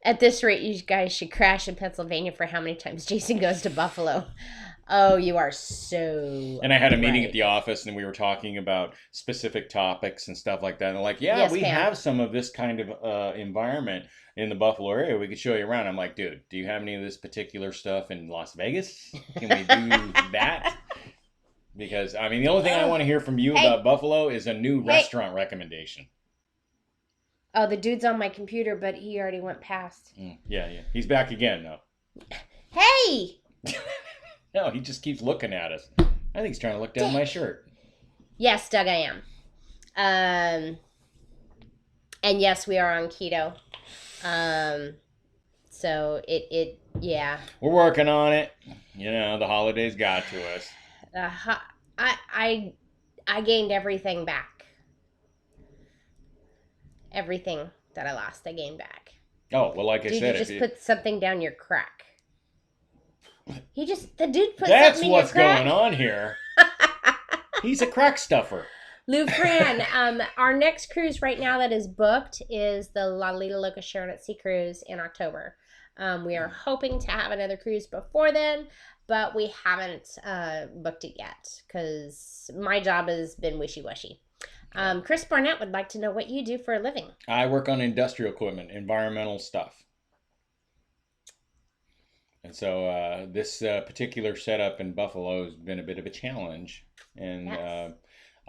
At this rate, you guys should crash in Pennsylvania for how many times Jason goes to Buffalo. Oh, you are so. And I had a meeting at the office, and we were talking about specific topics and stuff like that. And they're like, yeah, Yes, we Pam. have some of this kind of environment in the Buffalo area. We could show you around. I'm like, dude, do you have any of this particular stuff in Las Vegas? Can we do that? Because, I mean, the only thing I want to hear from you about Buffalo is a new restaurant recommendation. Oh, the dude's on my computer, but he already went past. Yeah. He's back again, though. Hey! No, he just keeps looking at us. I think he's trying to look down my shirt. Yes, Doug, I am. And yes, we are on keto. So yeah. We're working on it. You know, the holidays got to us. I gained everything back. Everything that I lost, I gained back. Oh, well, like I said, you just put something down your crack. The dude put That's something in what's your crack. going on here. He's a crack stuffer. Lou Fran, our next cruise right now that is booked is the La Lita Loca Sharon at Sea cruise in October. We are hoping to have another cruise before then, but we haven't booked it yet because my job has been wishy-washy. Chris Barnett would like to know what you do for a living. I work on industrial equipment, environmental stuff. And so this particular setup in Buffalo has been a bit of a challenge. And yes.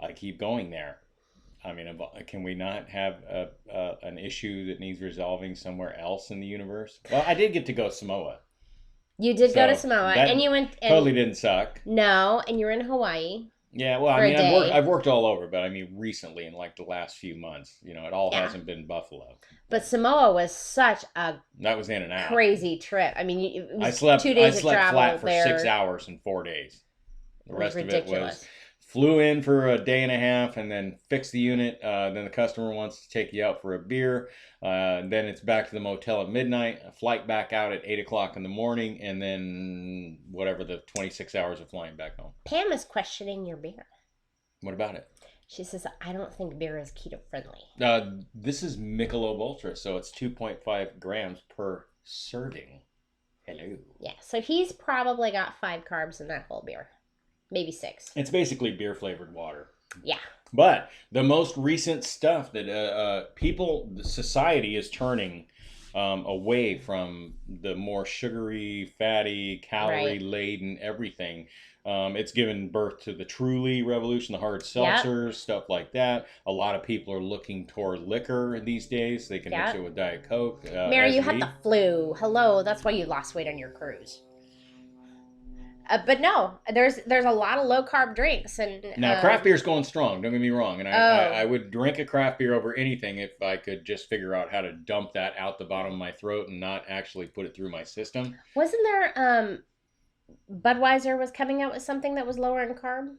I keep going there. I mean, can we not have an issue that needs resolving somewhere else in the universe? Well, I did get to go to Samoa. You did go to Samoa, and you went. And totally didn't suck. No, and you were in Hawaii. Yeah, well, I mean, I've worked all over, but I mean, recently in like the last few months, you know, it all hasn't been Buffalo. But Samoa was such a that was in and out crazy trip. I mean, it was I slept 2 days I slept of travel flat for there. 6 hours in 4 days. The rest ridiculous. of it was flew in for a day and a half and then fix the unit. Then the customer wants to take you out for a beer. Then it's back to the motel at midnight. A flight back out at 8 o'clock in the morning, and then whatever the 26 hours of flying back home. Pam is questioning your beer. What about it? She says, I don't think beer is keto friendly. This is Michelob Ultra, so it's 2.5 grams per serving. Hello. Yeah, so he's probably got 5 carbs in that whole beer. Maybe 6. It's basically beer flavored water. Yeah. But the most recent stuff that society is turning away from the more sugary, fatty, calorie-laden everything. It's given birth to the Truly revolution, the hard seltzers, stuff like that. A lot of people are looking toward liquor these days. They can mix it with Diet Coke. Mary, you had the flu. Hello, that's why you lost weight on your cruise. But no, there's a lot of low-carb drinks. And now, craft beer's going strong, don't get me wrong. And I would drink a craft beer over anything if I could just figure out how to dump that out the bottom of my throat and not actually put it through my system. Wasn't there... Budweiser was coming out with something that was lower in carb?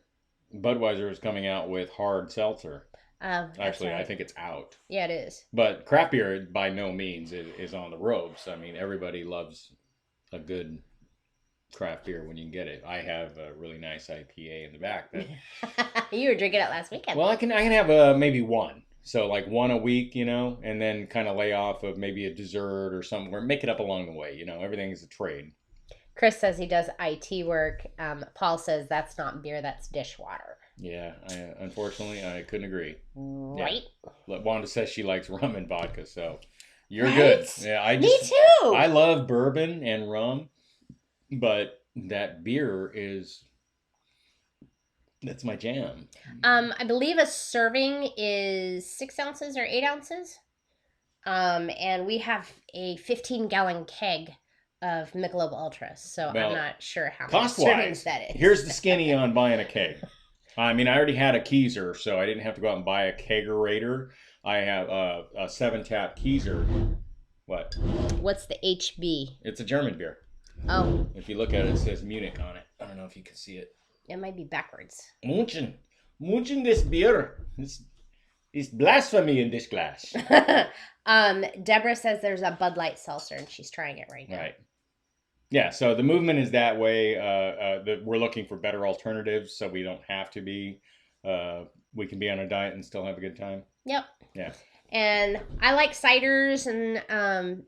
Budweiser is coming out with hard seltzer. Actually, right. I think it's out. Yeah, it is. But craft beer, by no means, is on the ropes. I mean, everybody loves a good craft beer when you can get it. I have a really nice IPA in the back. You were drinking it last weekend. Well, I can have maybe one. So like one a week, you know, and then kind of lay off of maybe a dessert or something, or make it up along the way. You know, everything is a trade. Chris says he does IT work. Paul says that's not beer, that's dishwater. Yeah, unfortunately, I couldn't agree. Right. Yeah. Wanda says she likes rum and vodka, so you're good. Yeah, Me too. I love bourbon and rum, but that beer that's my jam. I believe a serving is 6 ounces or 8 ounces. And we have a 15-gallon keg of Michelob Ultra, so I'm not sure how many servings that is. Here's the skinny on buying a keg. I mean, I already had a Keyser, so I didn't have to go out and buy a kegerator. I have a 7-tap Keyser. What? What's the HB? It's a German beer. Oh. If you look at it, it says Munich on it. I don't know if you can see it. It might be backwards. Munchen. Munchen this beer. It's blasphemy in this glass. Deborah says there's a Bud Light seltzer and she's trying it right now. Right. Yeah, so the movement is that way. We're looking for better alternatives so we don't have to be, we can be on a diet and still have a good time. Yep. Yeah. And I like ciders,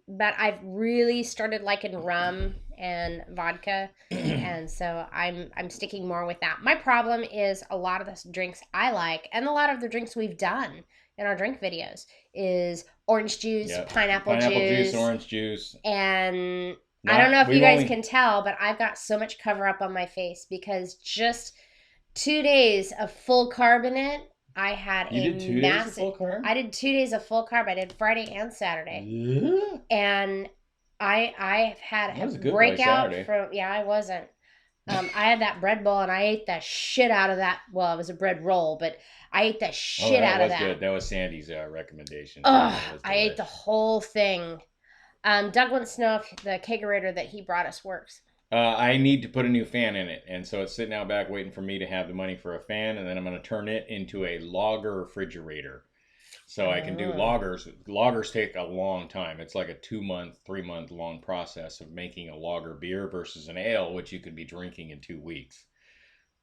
but I've really started liking rum and vodka, and so I'm sticking more with that. My problem is a lot of the drinks I like, and a lot of the drinks we've done in our drink videos is orange juice, pineapple juice, orange juice, and I don't know if you guys can tell, but I've got so much cover up on my face because just 2 days of full carb in it. I had You did 2 days of full carb? I did 2 days of full carb. I did Friday and Saturday. Yeah. And I've had That was a good breakout from I wasn't. I had that bread bowl and I ate the shit out of that. Well, it was a bread roll, but I ate the shit out of that. Good. That was Sandy's recommendation. I ate the whole thing. Doug wants to know if the kegerator that he brought us works. I need to put a new fan in it, and so it's sitting out back waiting for me to have the money for a fan, and then I'm going to turn it into a lager refrigerator. So I can do lagers. Lagers take a long time. It's like a 2-month, 3-month long process of making a lager beer versus an ale, which you could be drinking in 2 weeks.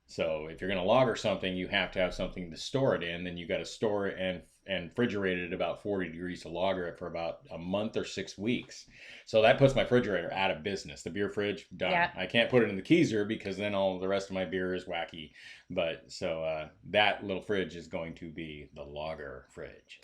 So if you're going to lager something, you have to have something to store it in. Then you got to store it and refrigerate it at about 40 degrees to lager it for about a month or 6 weeks. So that puts my refrigerator out of business. The beer fridge, done. Yeah. I can't put it in the keezer because then all the rest of my beer is wacky. But so that little fridge is going to be the lager fridge.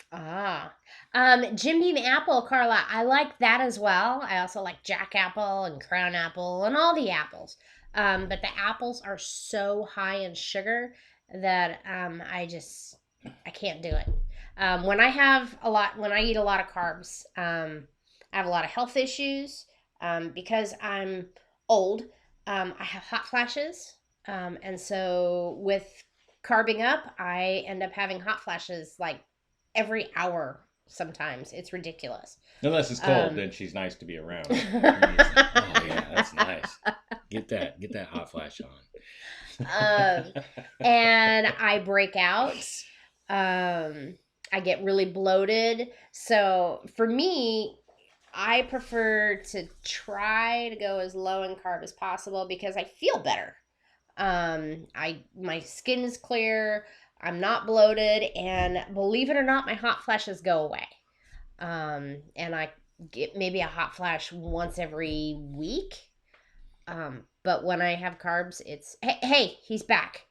Jim Beam Apple, Carla, I like that as well. I also like Jack Apple and Crown Apple and all the apples. But the apples are so high in sugar that I can't do it. When I eat a lot of carbs, I have a lot of health issues because I'm old. I have hot flashes, and so with carbing up, I end up having hot flashes like every hour. Sometimes it's ridiculous. Unless it's cold, then she's nice to be around. Oh yeah, that's nice. Get that hot flash on. And I break out. I get really bloated. So for me, I prefer to try to go as low in carb as possible because I feel better. My skin is clear. I'm not bloated, and believe it or not, my hot flashes go away. And I get maybe a hot flash once every week. But when I have carbs, it's hey, he's back.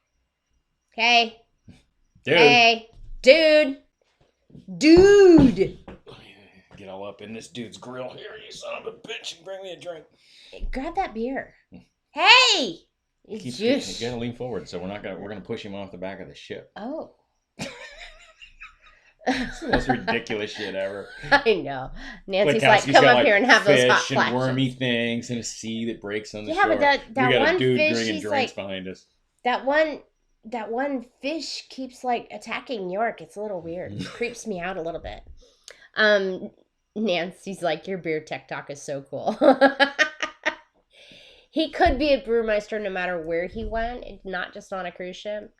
Okay. Dude. Hey, dude. Get all up in this dude's grill here, you son of a bitch, and bring me a drink. Grab that beer. Hey. You gotta lean forward, so we're gonna push him off the back of the ship. Oh. It's the most ridiculous shit ever. I know. Nancy's like, come up here and have those hot fish flashes. And wormy things and a sea that breaks on the shore. Yeah, but that we got one a dude fish, drinking he's drinks like, behind us. That one fish keeps like attacking York. It's a little weird. It creeps me out a little bit. Nancy's like, your beer tech talk is so cool. He could be a brewmeister no matter where he went, not just on a cruise ship.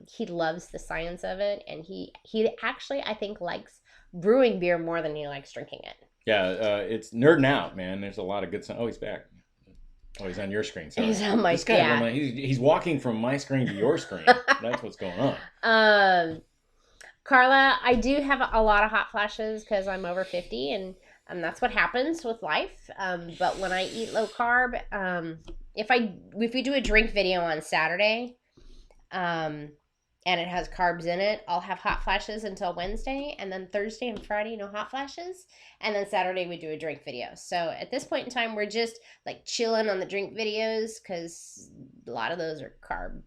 He loves the science of it, and he actually, I think, likes brewing beer more than he likes drinking it. Yeah, it's nerding out, man. There's a lot of good stuff. Oh, he's back. Oh, he's on your screen. Sorry. He's on my screen. Yeah. He's walking from my screen to your screen. That's what's going on. Carla, I do have a lot of hot flashes because I'm over 50, and that's what happens with life. But when I eat low carb, if we do a drink video on Saturday, and it has carbs in it, I'll have hot flashes until Wednesday, and then Thursday and Friday, no hot flashes, and then Saturday we do a drink video. So at this point in time, we're just like chilling on the drink videos because a lot of those are carb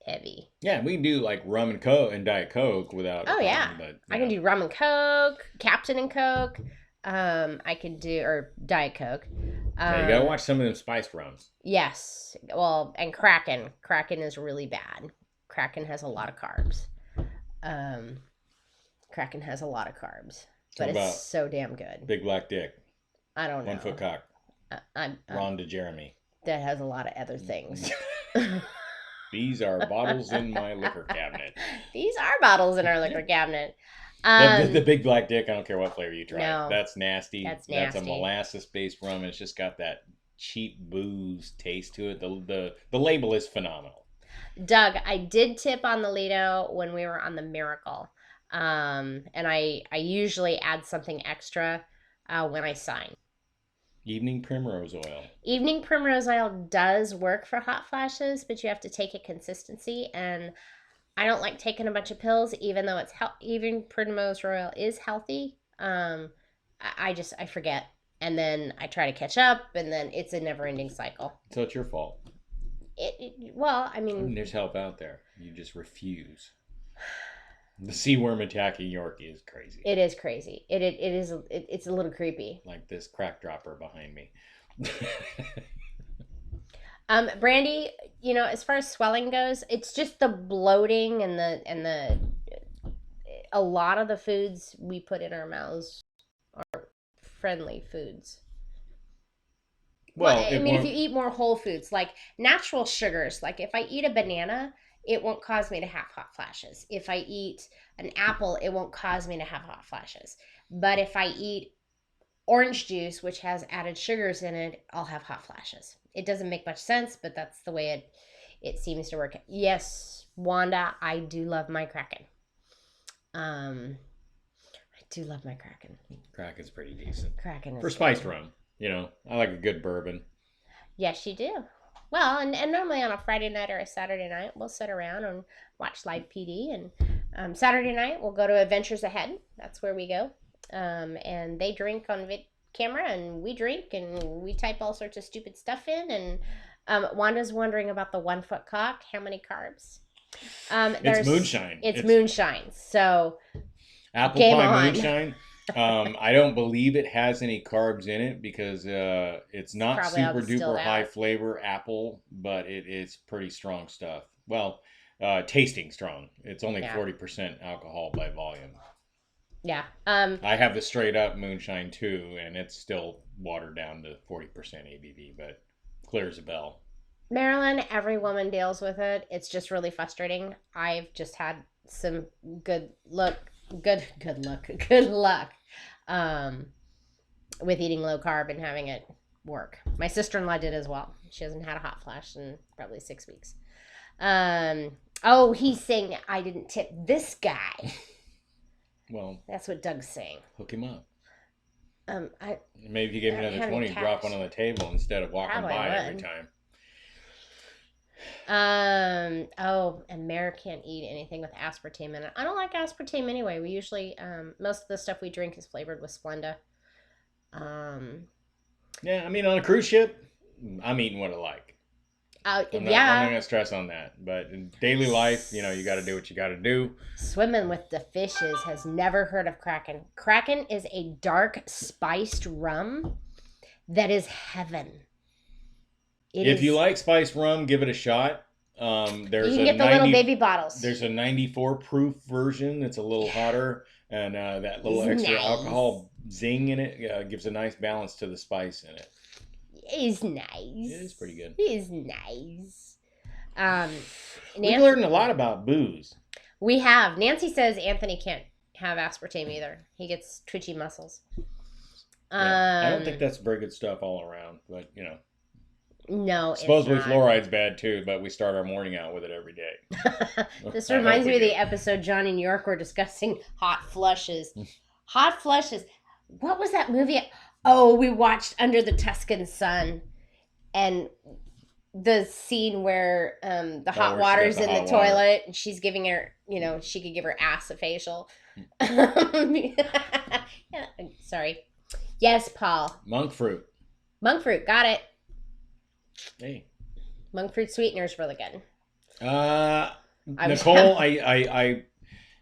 heavy. Yeah, we can do like rum and Coke and Diet Coke without. Oh yeah, but, I can do rum and Coke, Captain and Coke. I could do, or Diet Coke. Yeah, you gotta watch some of them spiced rums. Yes. Well, and Kraken. Kraken is really bad. Kraken has a lot of carbs. Kraken has a lot of carbs. But it's so damn good. Big black dick. I don't know. 1 foot cock. Ron DeJeremy. that has a lot of other things. These are bottles in my liquor cabinet. These are bottles in our liquor cabinet. The big black dick, I don't care what flavor you try. No, that's nasty. That's a molasses-based rum, and it's just got that cheap booze taste to it. The label is phenomenal. Doug, I did tip on the Lido when we were on the Miracle. And I usually add something extra when I sign. Evening primrose oil. Evening primrose oil does work for hot flashes, but you have to take a consistency, and I don't like taking a bunch of pills, even though evening primrose oil is healthy. I forget, and then I try to catch up, and then it's a never-ending cycle. So it's your fault. Well, I mean, there's help out there. You just refuse. The sea worm attacking Yorkie is crazy. It is crazy. It's a little creepy. Like this crack dropper behind me. Brandy, as far as swelling goes, it's just the bloating and the a lot of the foods we put in our mouths are friendly foods. Well, if you eat more whole foods, like natural sugars, like if I eat a banana, it won't cause me to have hot flashes. If I eat an apple, it won't cause me to have hot flashes. But if I eat orange juice, which has added sugars in it, I'll have hot flashes. It doesn't make much sense, but that's the way it seems to work. Yes, Wanda, I do love my Kraken. I do love my Kraken. Kraken's pretty decent. Kraken is for spiced rum. I like a good bourbon. Yes, you do. Well, and normally on a Friday night or a Saturday night, we'll sit around and watch live PD. And Saturday night, we'll go to Adventures Ahead. That's where we go. And they drink on camera, and we drink, and we type all sorts of stupid stuff in. And Wanda's wondering about the 1 foot cock. How many carbs? It's moonshine. It's moonshine. So apple pie moonshine. I don't believe it has any carbs in it because it's not super duper high flavor apple, but it is pretty strong stuff. Well, tasting strong. It's only 40% alcohol by volume. Yeah. I have the straight up moonshine too, and it's still watered down to 40% ABV, but clear as a bell. Marilyn, every woman deals with it. It's just really frustrating. I've just had some good luck with eating low carb and having it work. My sister-in-law did as well. She hasn't had a hot flash in probably 6 weeks. He's saying I didn't tip this guy. Well, that's what Doug's saying. Hook him up. Maybe if you gave him another 20, drop one on the table instead of walking by every time. And Mare can't eat anything with aspartame in it. I don't like aspartame anyway. We usually, most of the stuff we drink is flavored with Splenda. Yeah, I mean, on a cruise ship, I'm eating what I like. I'm not going to stress on that. But in daily life, you got to do what you got to do. Swimming with the fishes has never heard of Kraken. Kraken is a dark, spiced rum that is heaven. If you like spiced rum, give it a shot. You can get the little baby bottles. There's a 94 proof version that's a little hotter, and that little extra alcohol zing in it gives a nice balance to the spice in it. It's nice. It is pretty good. It's nice. We've learned a lot about booze. We have. Nancy says Anthony can't have aspartame either. He gets twitchy muscles. I don't think that's very good stuff all around, but No, supposedly fluoride's bad too, but we start our morning out with it every day. This reminds me of the episode John and York were discussing hot flushes. Hot flushes. What was that movie? Oh, we watched Under the Tuscan Sun, and the scene where the hot water's in the toilet, and she's giving her, she could give her ass a facial. Sorry. Yes, Paul. Monk fruit. Monk fruit. Got it. Hey. Monk fruit sweetener is really good. Nicole, I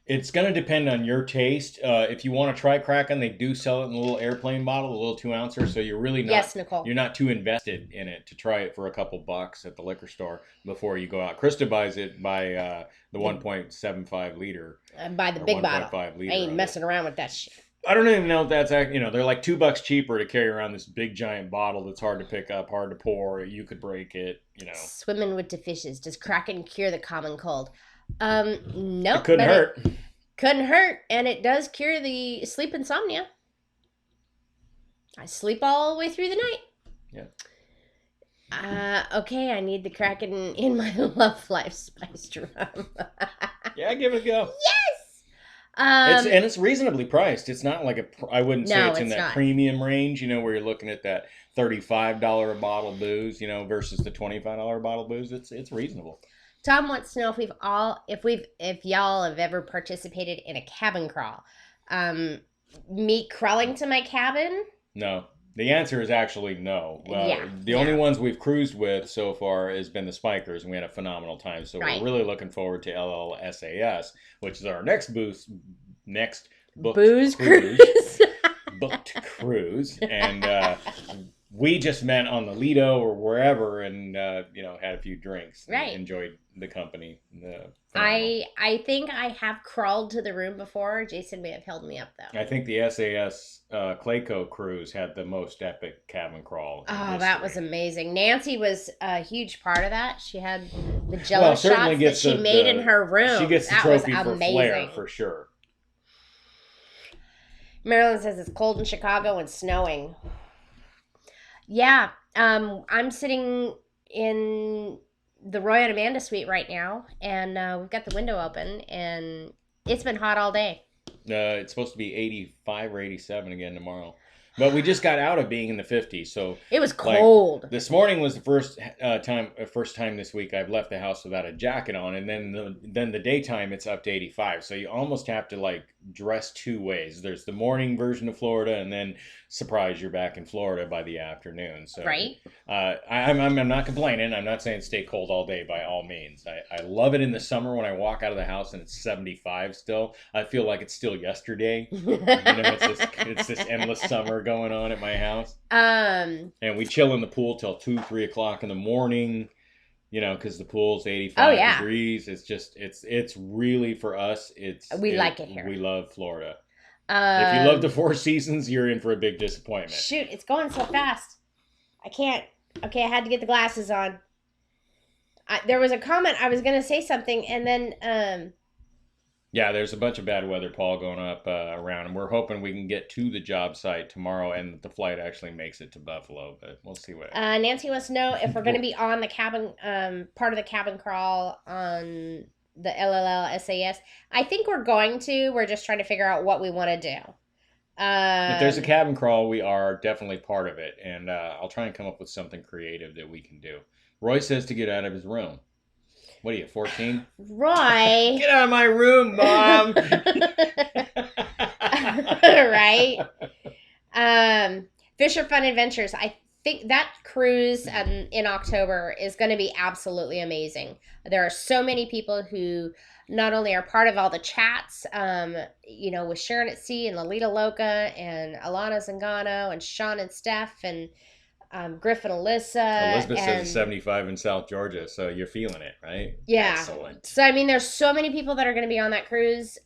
it's going to depend on your taste. If you want to try Kraken, they do sell it in a little airplane bottle, a little 2-ouncer. So you're really not. Yes, Nicole. You're not too invested in it to try it for a couple bucks at the liquor store before you go out. Krista buys it by the 1.75 liter. By the big bottle. Liter I ain't messing around with that shit. I don't even know if that's, they're like $2 cheaper to carry around this big giant bottle that's hard to pick up, hard to pour. You could break it, Swimming with the fishes. Does Kraken cure the common cold? It Nope. couldn't hurt. Couldn't hurt, and it does cure the sleep insomnia. I sleep all the way through the night. Yeah. Okay, I need the Kraken in my Love Life spiced rum. Yeah, give it a go. Yes! It's reasonably priced. It's not like I wouldn't say it's in that not. premium range, where you're looking at that $35 a bottle booze, versus the $25 bottle booze. It's reasonable. Tom wants to know if y'all have ever participated in a cabin crawl. Me crawling to my cabin? No. The answer is actually no. The only ones we've cruised with so far has been the Spikers, and we had a phenomenal time. So we're really looking forward to LLSAS, which is our next booze cruise. booked cruise, and we just met on the Lido or wherever, and had a few drinks. Right. Enjoyed the company. I think I have crawled to the room before. Jason may have held me up though. I think the SAS Clayco cruise had the most epic cabin crawl. Oh, that was amazing. Nancy was a huge part of that. She had the Jello shots that she made in her room. She gets the trophy for flair for sure. Marilyn says it's cold in Chicago and snowing. Yeah, I'm sitting in the Roy and Amanda suite right now, and we've got the window open, and it's been hot all day. It's supposed to be 85 or 87 again tomorrow. But we just got out of being in the 50s, so it was cold. This morning was the first time this week I've left the house without a jacket on, and then the daytime it's up to 85. So you almost have to dress two ways. There's the morning version of Florida, and then surprise, you're back in Florida by the afternoon. So right. I'm not complaining. I'm not saying stay cold all day by all means. I love it in the summer when I walk out of the house and it's 75 still. I feel like it's still yesterday. It's this endless summer going on at my house. And we chill in the pool till 2-3 o'clock in the morning, because the pool's 85 degrees. It's just it's really, for us, we like it here. We love Florida. If you love the Four Seasons, you're in for a big disappointment. Shoot, it's going so fast. I can't. Okay, I had to get the glasses on. There was a comment. I was going to say something, and then yeah, there's a bunch of bad weather, Paul, going up around, and we're hoping we can get to the job site tomorrow, and that the flight actually makes it to Buffalo. But we'll see what. Nancy wants to know if we're going to be on the cabin, part of the cabin crawl on the LLL SAS. I think we're going to. We're just trying to figure out what we want to do. If there's a cabin crawl, we are definitely part of it, and I'll try and come up with something creative that we can do. Roy says to get out of his room. What are you, 14? Roy. Get out of my room, Mom. Right. Fisher Fun Adventures. I think that cruise in October is going to be absolutely amazing. There are so many people who not only are part of all the chats, with Sharon at Sea and Lolita Loca and Alana Zangano and Sean and Steph and Griff and Alyssa. Elizabeth says it's 75 in South Georgia, so you're feeling it, right? Yeah. Excellent. So, there's so many people that are going to be on that cruise.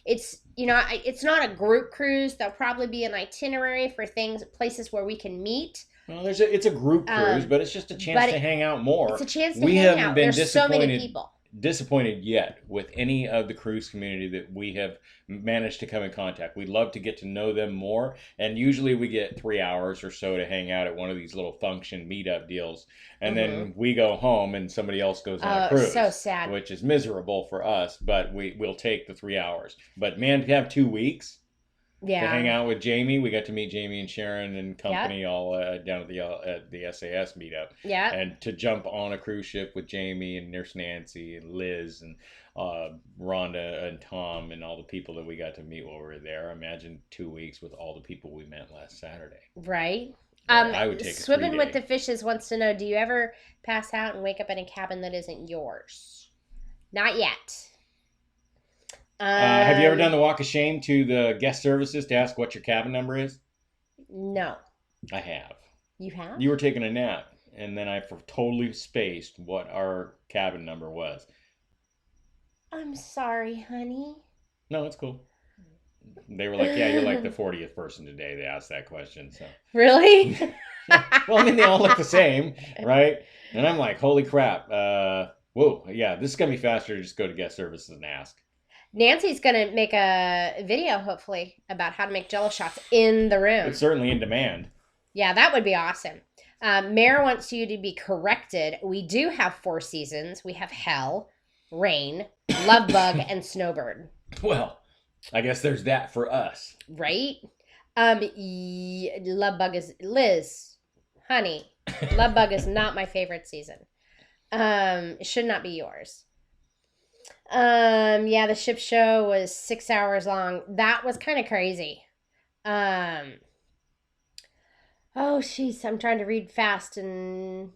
It's not a group cruise. There'll probably be an itinerary for places where we can meet. Well, it's a group cruise, but it's just a chance to hang out more. It's a chance to hang out. There's so many people. Disappointed yet with any of the cruise community that we have managed to come in contact. We'd love to get to know them more, and usually we get 3 hours or so to hang out at one of these little function meetup deals, and then we go home and somebody else goes on a cruise. So sad. Which is miserable for us, but we'll take the 3 hours. But man, to have 2 weeks to hang out with Jamie. We got to meet Jamie and Sharon and company all down at the SAS meetup. Yeah. And to jump on a cruise ship with Jamie and Nurse Nancy and Liz and Rhonda and Tom and all the people that we got to meet while we were there. Imagine 2 weeks with all the people we met last Saturday. Right. I would take Swimming with the Fishes wants to know, do you ever pass out and wake up in a cabin that isn't yours? Not yet. Have you ever done the walk of shame to the guest services to ask what your cabin number is? No. I have. You have? You were taking a nap, and then I totally spaced what our cabin number was. I'm sorry, honey. No, it's cool. They were like, yeah, you're like the 40th person today. They asked that question. So Really? well, I mean, they all look the same, right? And I'm like, holy crap. Whoa, yeah, this is going to be faster to just go to guest services and ask. Nancy's going to make a video, hopefully, about how to make Jello shots in the room. It's certainly in demand. Yeah, that would be awesome. Mayor wants you to be corrected. We do have 4 seasons. We have Hell, Rain, Love Bug, and Snowbird. Well, I guess there's that for us. Right? Love Bug is Liz, honey. Love Bug is not my favorite season. It should not be yours. Yeah, the ship show was 6 hours long. That was kind of crazy. Oh, jeez, I'm trying to read fast and.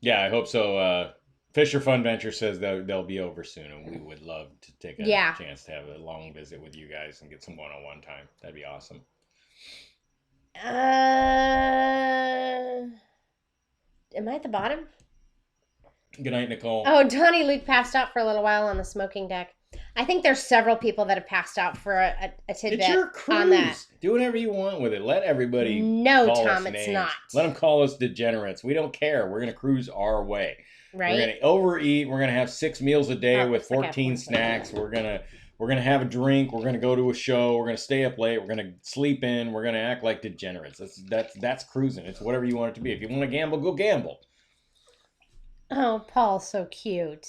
Yeah, I hope so. Fisher Fun Venture says that they'll be over soon, and we would love to take a chance to have a long visit with you guys and get some one-on-one time. That'd be awesome. Am I at the bottom? Good night, Nicole. Oh, Donnie Luke passed out for a little while on the smoking deck. I think there's several people that have passed out for a tidbit it's your cruise. On that. Do whatever you want with it. Let everybody. No, call Tom, us it's names. not. Let them call us degenerates. We don't care. We're gonna cruise our way. Right. We're gonna overeat. We're gonna have 6 meals a day with 14 okay. snacks. We're gonna have a drink. We're gonna go to a show. We're gonna stay up late. We're gonna sleep in. We're gonna act like degenerates. That's cruising. It's whatever you want it to be. If you want to gamble, go gamble. Oh, Paul's so cute.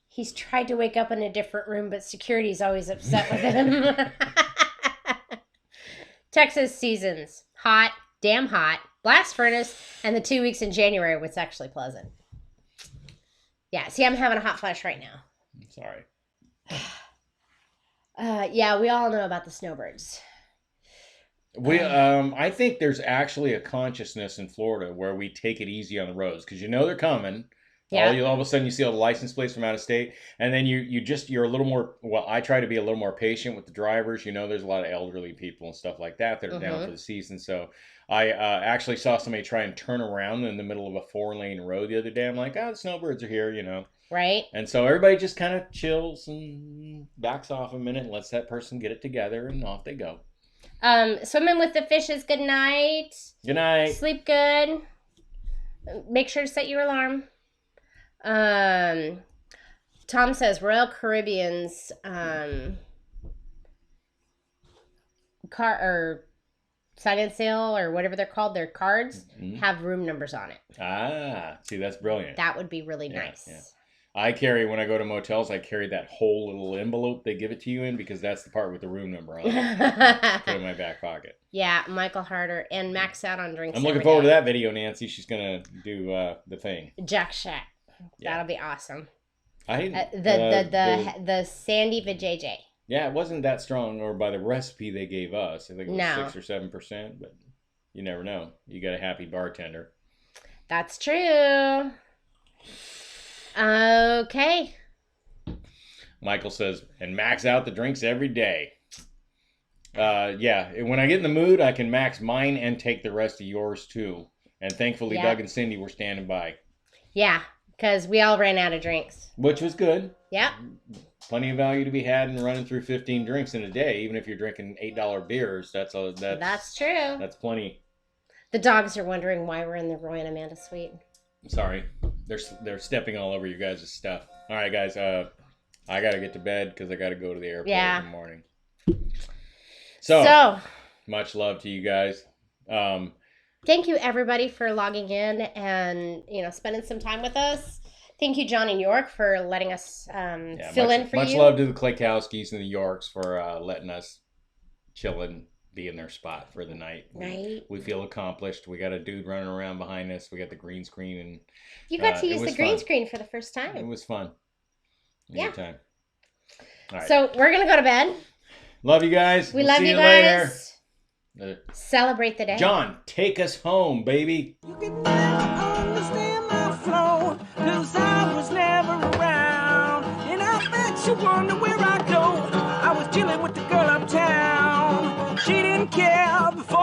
He's tried to wake up in a different room, but security's always upset with him. Texas seasons. Hot, damn hot, blast furnace, and the 2 weeks in January was actually pleasant. Yeah, see, I'm having a hot flash right now. I'm sorry. Yeah, we all know about the snowbirds. I think there's actually a consciousness in Florida where we take it easy on the roads because they're coming. Yeah. All of a sudden you see all the license plates from out of state, and then you're a little more. Well, I try to be a little more patient with the drivers. There's a lot of elderly people and stuff like that are down for the season. So I actually saw somebody try and turn around in the middle of a 4-lane road the other day. I'm like, the snowbirds are here, Right. And so everybody just kind of chills and backs off a minute and lets that person get it together, and off they go. Swimming with the fishes. Good night. Good night. Sleep good. Make sure to set your alarm. Tom says Royal Caribbean's car or sign and sale or whatever they're called, their cards have room numbers on it. See, that's brilliant. That would be really nice. Yeah. When I go to motels, I carry that whole little envelope they give it to you in because that's the part with the room number on it. Put it in my back pocket. Yeah, Michael Harder and max out on drinks. I'm looking forward to that video, Nancy. She's gonna do the thing. Jack Shack. Yeah. That'll be awesome. The Sandy Vajayjay. Yeah, it wasn't that strong, or by the recipe they gave us. I think it was 6 or 7%, but you never know. You got a happy bartender. That's true. Okay. Michael says, and max out the drinks every day. Yeah, when I get in the mood, I can max mine and take the rest of yours too. And thankfully, Doug and Cindy were standing by. Yeah, because we all ran out of drinks. Which was good. Yep. Plenty of value to be had in running through 15 drinks in a day, even if you're drinking $8 beers. That's true. That's plenty. The dogs are wondering why we're in the Roy and Amanda suite. I'm sorry. They're stepping all over your guys' stuff. All right, guys. I got to get to bed because I got to go to the airport in the morning. So, much love to you guys. Thank you, everybody, for logging in and, spending some time with us. Thank you, John and York, for letting us fill in for you. Much love to the Klaykowskis and the Yorks for letting us chill and be in their spot for the night. Right. We feel accomplished. We got a dude running around behind us. We got the green screen. And you got to use the green screen for the first time. It was fun. Good time. All right. So we're going to go to bed. Love you guys. We love you guys. Later. Celebrate the day. John, take us home, baby. You can never understand my flow, 'cause I was never around. And I bet you wonder where I go. I was chilling with the girl uptown. She didn't care before